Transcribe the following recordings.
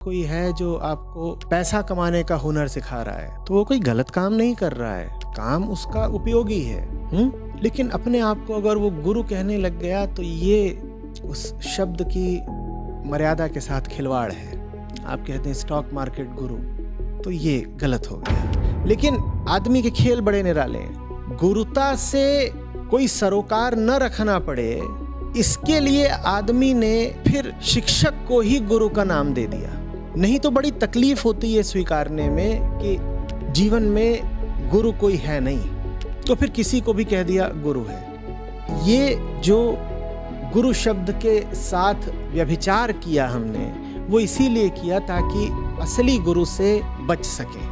कोई है जो आपको पैसा कमाने का हुनर सिखा रहा है तो वो कोई गलत काम नहीं कर रहा है, काम उसका उपयोगी है। लेकिन अपने आप को अगर वो गुरु कहने लग गया तो ये उस शब्द की मर्यादा के साथ खिलवाड़ है। आप कहते हैं स्टॉक मार्केट गुरु, तो ये गलत हो गया। लेकिन आदमी के खेल बड़े निराले हैं। गुरुता से कोई सरोकार न रखना पड़े, इसके लिए आदमी ने फिर शिक्षक को ही गुरु का नाम दे दिया। नहीं तो बड़ी तकलीफ होती है स्वीकारने में कि जीवन में गुरु कोई है नहीं, तो फिर किसी को भी कह दिया गुरु है। ये जो गुरु शब्द के साथ व्यभिचार किया हमने, वो इसीलिए किया ताकि असली गुरु से बच सके।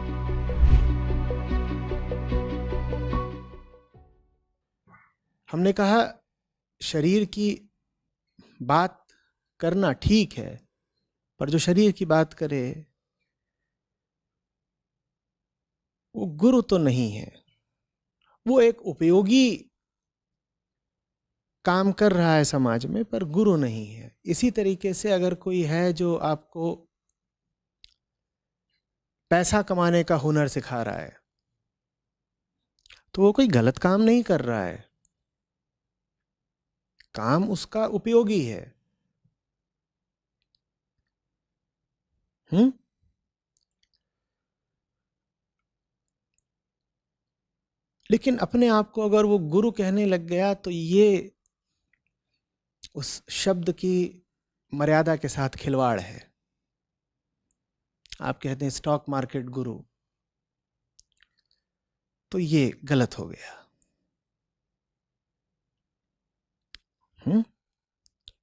हमने कहा शरीर की बात करना ठीक है, पर जो शरीर की बात करे वो गुरु तो नहीं है। वो एक उपयोगी काम कर रहा है समाज में, पर गुरु नहीं है। इसी तरीके से अगर कोई है जो आपको पैसा कमाने का हुनर सिखा रहा है तो वो कोई गलत काम नहीं कर रहा है, काम उसका उपयोगी है। लेकिन अपने आप को अगर वो गुरु कहने लग गया तो ये उस शब्द की मर्यादा के साथ खिलवाड़ है। आप कहते हैं स्टॉक मार्केट गुरु, तो ये गलत हो गया।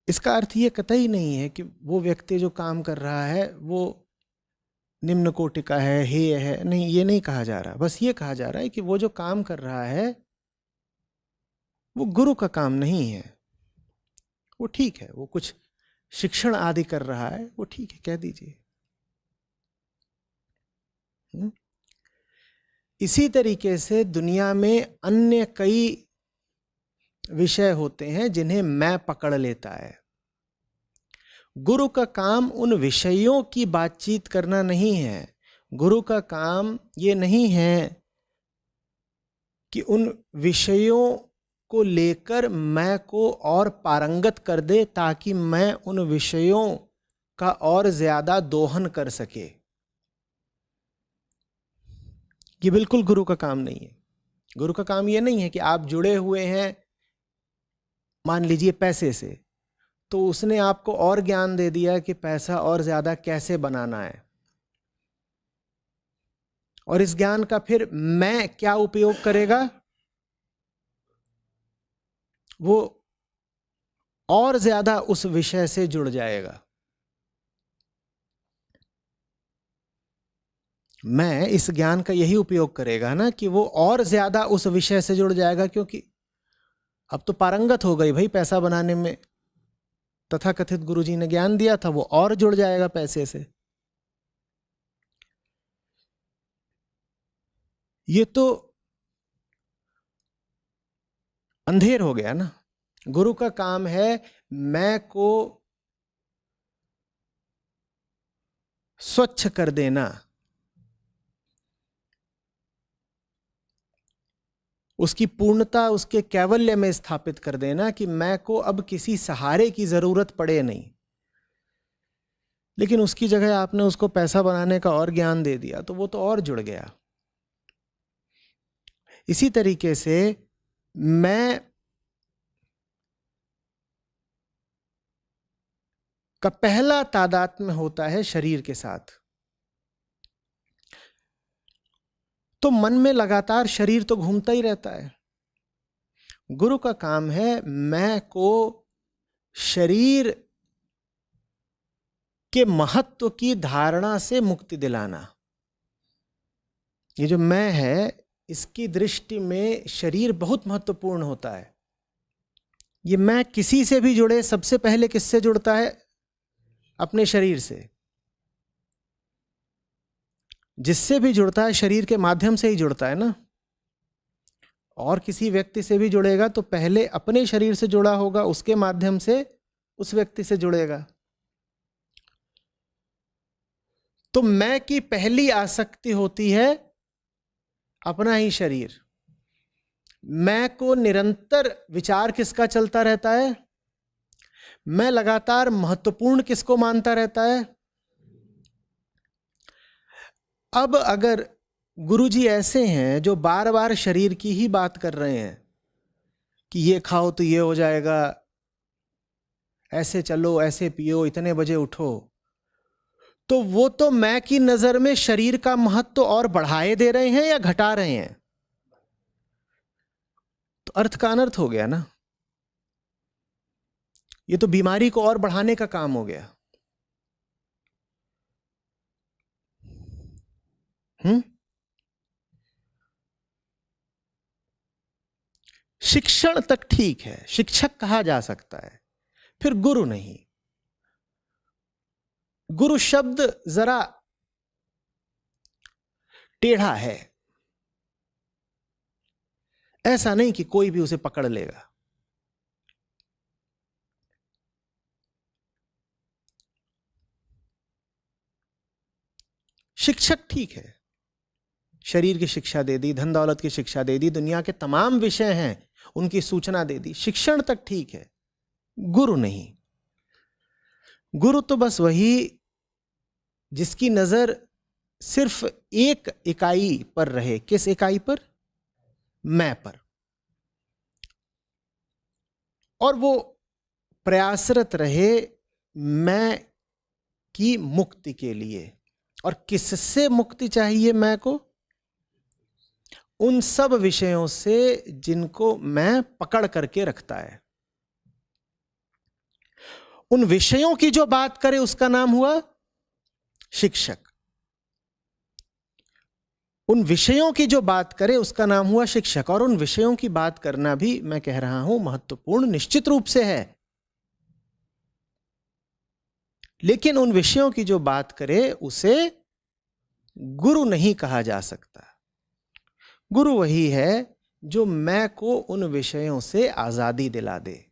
इसका अर्थ ये कतई नहीं है कि वो व्यक्ति जो काम कर रहा है वो निम्न कोटि का है, हेय है। नहीं, ये नहीं कहा जा रहा। बस ये कहा जा रहा है कि वो जो काम कर रहा है वो गुरु का काम नहीं है। वो ठीक है, वो कुछ शिक्षण आदि कर रहा है, वो ठीक है, कह दीजिए। इसी तरीके से दुनिया में अन्य कई विषय होते हैं जिन्हें मैं पकड़ लेता है। गुरु का काम उन विषयों की बातचीत करना नहीं है। गुरु का काम ये नहीं है कि उन विषयों को लेकर मैं को और पारंगत कर दे ताकि मैं उन विषयों का और ज्यादा दोहन कर सके। ये बिल्कुल गुरु का काम नहीं है। गुरु का काम ये नहीं है कि आप जुड़े हुए हैं मान लीजिए पैसे से, तो उसने आपको और ज्ञान दे दिया कि पैसा और ज्यादा कैसे बनाना है, और इस ज्ञान का फिर मैं क्या उपयोग करेगा, वो और ज्यादा उस विषय से जुड़ जाएगा। मैं इस ज्ञान का यही उपयोग करेगा ना कि वो और ज्यादा उस विषय से जुड़ जाएगा, क्योंकि अब तो पारंगत हो गई भाई पैसा बनाने में। तथाकथित गुरुजी ने ज्ञान दिया था, वो और जुड़ जाएगा पैसे से। ये तो अंधेर हो गया ना। गुरु का काम है मैं को स्वच्छ कर देना, उसकी पूर्णता उसके कैवल्य में स्थापित कर देना कि मैं को अब किसी सहारे की जरूरत पड़े नहीं। लेकिन उसकी जगह आपने उसको पैसा बनाने का और ज्ञान दे दिया तो वो तो और जुड़ गया। इसी तरीके से मैं का पहला तादात्म्य होता है शरीर के साथ, तो मन में लगातार शरीर तो घूमता ही रहता है। गुरु का काम है मैं को शरीर के महत्व की धारणा से मुक्ति दिलाना। ये जो मैं है, इसकी दृष्टि में शरीर बहुत महत्वपूर्ण होता है। ये मैं किसी से भी जुड़े, सबसे पहले किससे जुड़ता है? अपने शरीर से। जिससे भी जुड़ता है शरीर के माध्यम से ही जुड़ता है ना। और किसी व्यक्ति से भी जुड़ेगा तो पहले अपने शरीर से जुड़ा होगा, उसके माध्यम से उस व्यक्ति से जुड़ेगा। तो मैं की पहली आसक्ति होती है अपना ही शरीर। मैं को निरंतर विचार किसका चलता रहता है? मैं लगातार महत्वपूर्ण किसको मानता रहता है? अब अगर गुरुजी ऐसे हैं जो बार बार शरीर की ही बात कर रहे हैं कि ये खाओ तो ये हो जाएगा, ऐसे चलो, ऐसे पियो, इतने बजे उठो, तो वो तो मैं की नजर में शरीर का महत्व और बढ़ाए दे रहे हैं या घटा रहे हैं? तो अर्थ का अनर्थ हो गया ना। ये तो बीमारी को और बढ़ाने का काम हो गया। शिक्षण तक ठीक है, शिक्षक कहा जा सकता है, फिर गुरु नहीं। गुरु शब्द जरा टेढ़ा है, ऐसा नहीं कि कोई भी उसे पकड़ लेगा। शिक्षक ठीक है, शरीर की शिक्षा दे दी, धन दौलत की शिक्षा दे दी, दुनिया के तमाम विषय हैं उनकी सूचना दे दी, शिक्षण तक ठीक है। गुरु नहीं। गुरु तो बस वही जिसकी नजर सिर्फ एक इकाई पर रहे। किस इकाई पर? मैं पर। और वो प्रयासरत रहे मैं की मुक्ति के लिए। और किससे मुक्ति चाहिए मैं को? उन सब विषयों से जिनको मैं पकड़ करके रखता है। उन विषयों की जो बात करे उसका नाम हुआ शिक्षक। उन विषयों की जो बात करे उसका नाम हुआ शिक्षक। और उन विषयों की बात करना भी, मैं कह रहा हूं, महत्वपूर्ण निश्चित रूप से है, लेकिन उन विषयों की जो बात करे उसे गुरु नहीं कहा जा सकता। गुरु वही है जो मैं को उन विषयों से आजादी दिला दे,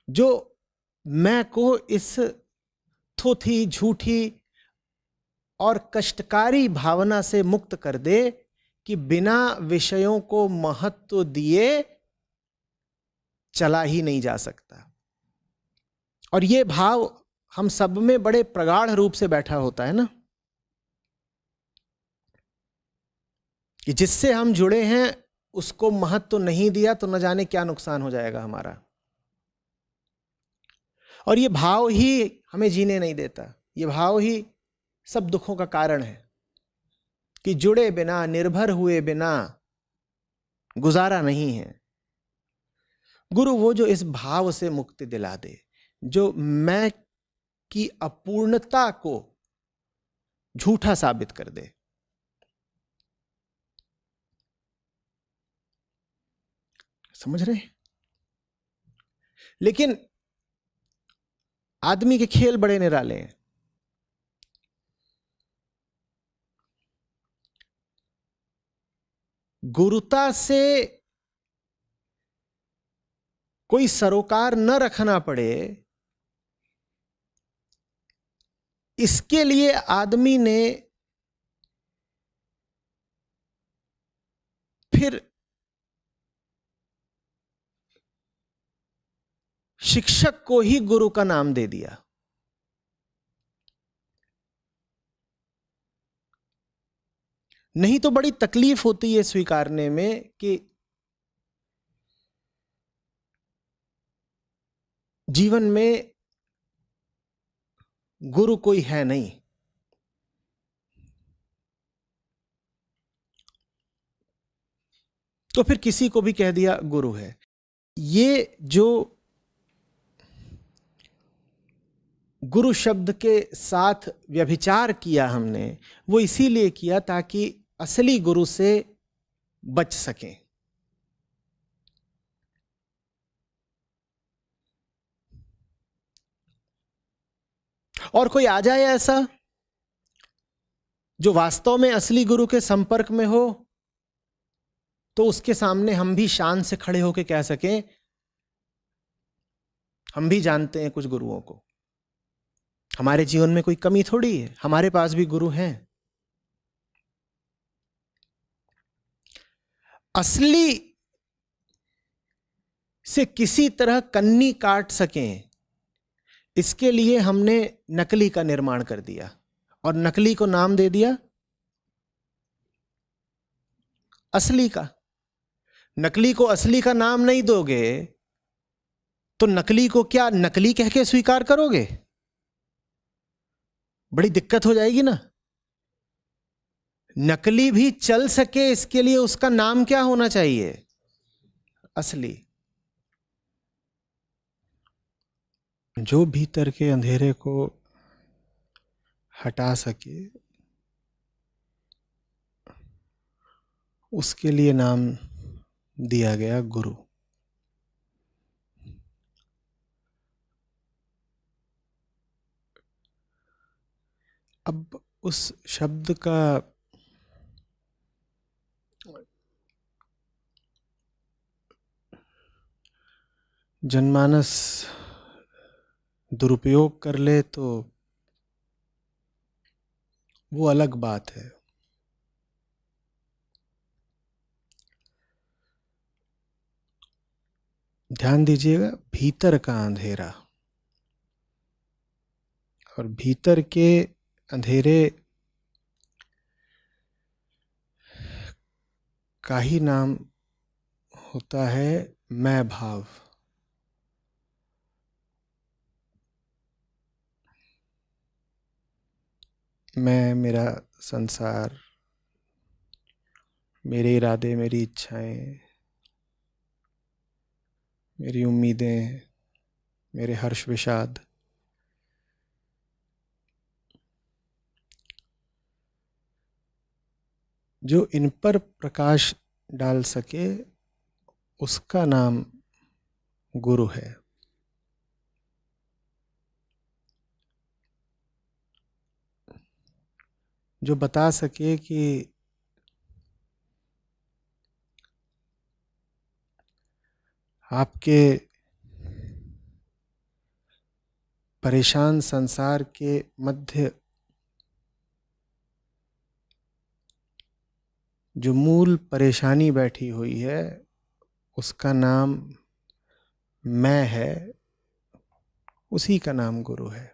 जो मैं को इस थोथी, झूठी और कष्टकारी भावना से मुक्त कर दे कि बिना विषयों को महत्व दिए चला ही नहीं जा सकता। और ये भाव हम सब में बड़े प्रगाढ़ रूप से बैठा होता है ना, कि जिससे हम जुड़े हैं उसको महत्व नहीं दिया तो न जाने क्या नुकसान हो जाएगा हमारा। और ये भाव ही हमें जीने नहीं देता, ये भाव ही सब दुखों का कारण है कि जुड़े बिना, निर्भर हुए बिना गुजारा नहीं है। गुरु वो जो इस भाव से मुक्ति दिला दे, जो मैं की अपूर्णता को झूठा साबित कर दे। समझ रहे? लेकिन आदमी के खेल बड़े निराले हैं। गुरुता से कोई सरोकार न रखना पड़े, इसके लिए आदमी ने फिर शिक्षक को ही गुरु का नाम दे दिया। नहीं तो बड़ी तकलीफ होती है स्वीकारने में कि जीवन में गुरु कोई है नहीं। तो फिर किसी को भी कह दिया गुरु है। ये जो गुरु शब्द के साथ व्यभिचार किया हमने, वो इसीलिए किया ताकि असली गुरु से बच सकें। और कोई आ जाए ऐसा जो वास्तव में असली गुरु के संपर्क में हो, तो उसके सामने हम भी शान से खड़े होकर कह सकें हम भी जानते हैं कुछ गुरुओं को। हमारे जीवन में कोई कमी थोड़ी है, हमारे पास भी गुरु हैं। असली से किसी तरह कन्नी काट सकें, इसके लिए हमने नकली का निर्माण कर दिया और नकली को नाम दे दिया असली का। नकली को असली का नाम नहीं दोगे तो नकली को क्या नकली कह के स्वीकार करोगे? बड़ी दिक्कत हो जाएगी ना। नकली भी चल सके इसके लिए उसका नाम क्या होना चाहिए? असली। जो भीतर के अंधेरे को हटा सके उसके लिए नाम दिया गया गुरु। अब उस शब्द का जनमानस दुरुपयोग कर ले तो वो अलग बात है। ध्यान दीजिएगा, भीतर का अंधेरा और भीतर के अंधेरे का ही नाम होता है मैं भाव। मैं, मेरा संसार, मेरे इरादे, मेरी इच्छाएं, मेरी उम्मीदें, मेरे हर्ष विषाद, जो इन पर प्रकाश डाल सके उसका नाम गुरु है। जो बता सके कि आपके परेशान संसार के मध्य जो मूल परेशानी बैठी हुई है उसका नाम मैं है, उसी का नाम गुरु है।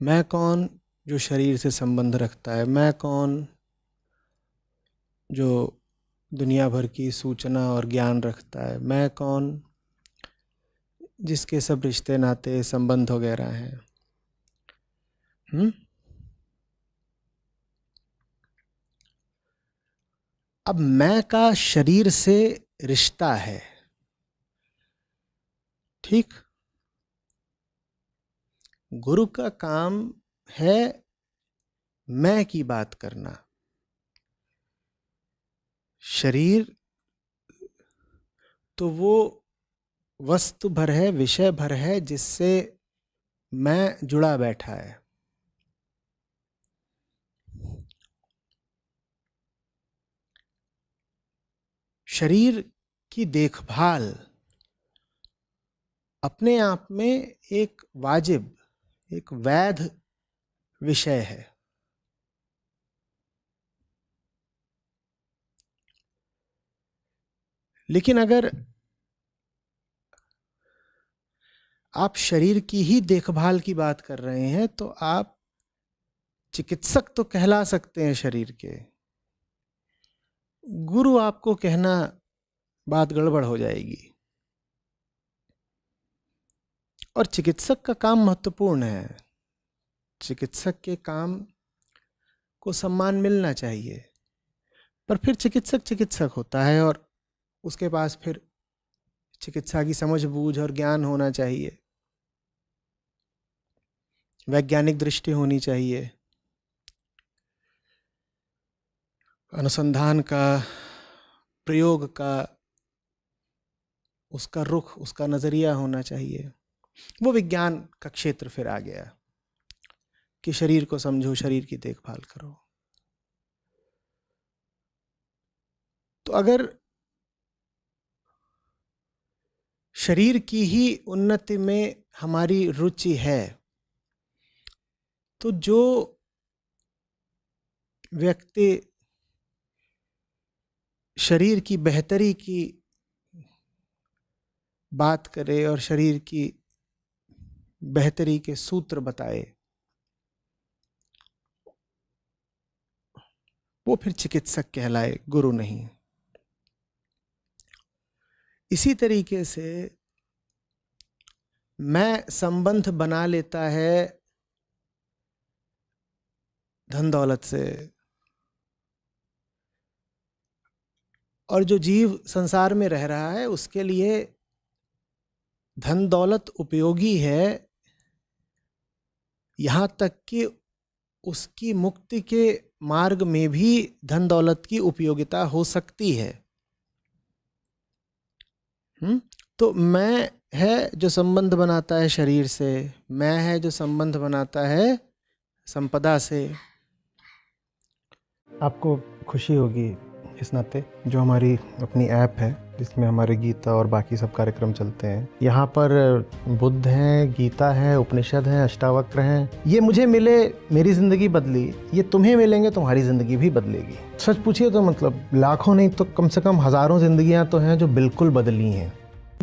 मैं कौन जो शरीर से संबंध रखता है, मैं कौन जो दुनिया भर की सूचना और ज्ञान रखता है, मैं कौन जिसके सब रिश्ते नाते संबंध वगैरह हैं। अब मैं का शरीर से रिश्ता है, ठीक। गुरु का काम है मैं की बात करना। शरीर तो वो वस्तु भर है, विषय भर है जिससे मैं जुड़ा बैठा है। शरीर की देखभाल अपने आप में एक वाजिब, एक वैध विषय है। लेकिन अगर आप शरीर की ही देखभाल की बात कर रहे हैं तो आप चिकित्सक तो कहला सकते हैं शरीर के, गुरु आपको कहना बात गड़बड़ हो जाएगी। और चिकित्सक का काम महत्वपूर्ण है, चिकित्सक के काम को सम्मान मिलना चाहिए, पर फिर चिकित्सक चिकित्सक होता है और उसके पास फिर चिकित्सा की समझ बूझ और ज्ञान होना चाहिए, वैज्ञानिक दृष्टि होनी चाहिए, अनुसंधान का, प्रयोग का उसका रुख, उसका नजरिया होना चाहिए। वो विज्ञान का क्षेत्र फिर आ गया कि शरीर को समझो, शरीर की देखभाल करो। तो अगर शरीर की ही उन्नति में हमारी रुचि है, तो जो व्यक्ति शरीर की बेहतरी की बात करे और शरीर की बेहतरी के सूत्र बताए, वो फिर चिकित्सक कहलाए, गुरु नहीं। इसी तरीके से मैं संबंध बना लेता है धन दौलत से, और जो जीव संसार में रह रहा है उसके लिए धन दौलत उपयोगी है, यहाँ तक कि उसकी मुक्ति के मार्ग में भी धन दौलत की उपयोगिता हो सकती है। तो मैं है जो संबंध बनाता है शरीर से, मैं है जो संबंध बनाता है संपदा से। आपको खुशी होगी इस नाते जो हमारी अपनी ऐप है जिसमें हमारे गीता और बाकी सब कार्यक्रम चलते हैं, यहाँ पर बुद्ध हैं, गीता है, उपनिषद हैं, अष्टावक्र हैं। ये मुझे मिले, मेरी ज़िंदगी बदली, ये तुम्हें मिलेंगे, तुम्हारी ज़िंदगी भी बदलेगी। सच पूछिए तो मतलब लाखों नहीं तो कम से कम हज़ारों ज़िंदगियाँ तो हैं जो बिल्कुल बदली हैं।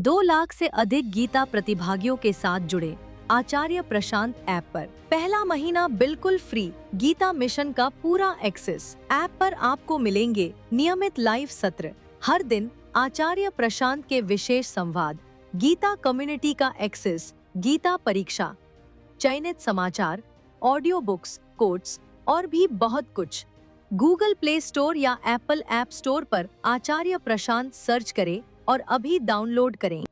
2 लाख से अधिक गीता प्रतिभागियों के साथ जुड़े आचार्य प्रशांत ऐप पर पहला महीना बिल्कुल फ्री गीता मिशन का पूरा एक्सेस। ऐप पर आपको मिलेंगे नियमित लाइव सत्र, हर दिन आचार्य प्रशांत के विशेष संवाद, गीता कम्युनिटी का एक्सेस, गीता परीक्षा, चयनित समाचार, ऑडियो बुक्स, कोट्स और भी बहुत कुछ। गूगल प्ले स्टोर या एप्पल ऐप स्टोर पर आचार्य प्रशांत सर्च करें और अभी डाउनलोड करें।